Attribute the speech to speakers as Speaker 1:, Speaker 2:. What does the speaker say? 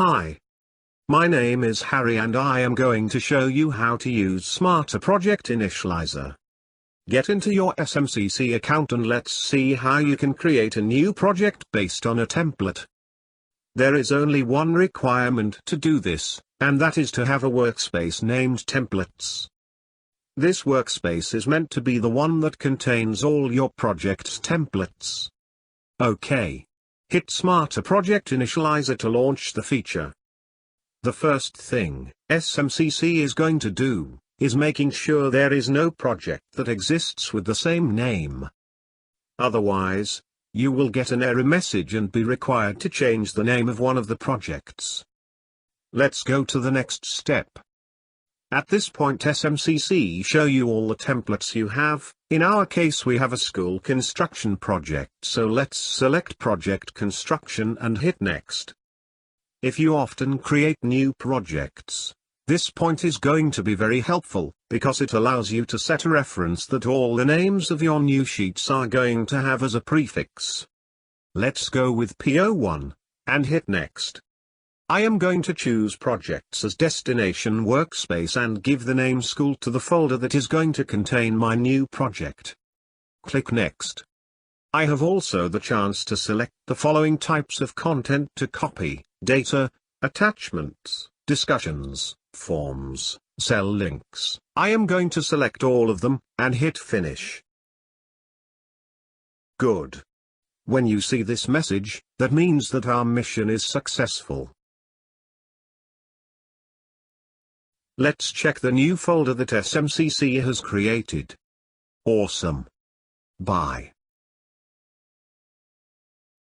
Speaker 1: Hi. My name is Harry and I am going to show you how to use Smarter Project Initialiser. Get into your SMCC account and let's see how you can create a new project based on a template. There is only one requirement to do this, and that is to have a workspace named Templates. This workspace is meant to be the one that contains all your project's templates. OK. Hit Smarter Project Initialiser to launch the feature. The first thing SMCC is going to do is making sure there is no project that exists with the same name. Otherwise, you will get an error message and be required to change the name of one of the projects. Let's go to the next step. At this point SMCC show you all the templates you have. In our case we have a school construction project, so let's select Project Construction and hit Next. If you often create new projects, this point is going to be very helpful, because it allows you to set a reference that all the names of your new sheets are going to have as a prefix. Let's go with PO1, and hit Next. I am going to choose Projects as Destination Workspace and give the name School to the folder that is going to contain my new project. Click Next. I have also the chance to select the following types of content to copy: data, attachments, discussions, forms, cell links. I am going to select all of them, and hit Finish. Good. When you see this message, that means that our mission is successful. Let's check the new folder that SMCC has created. Awesome. Bye.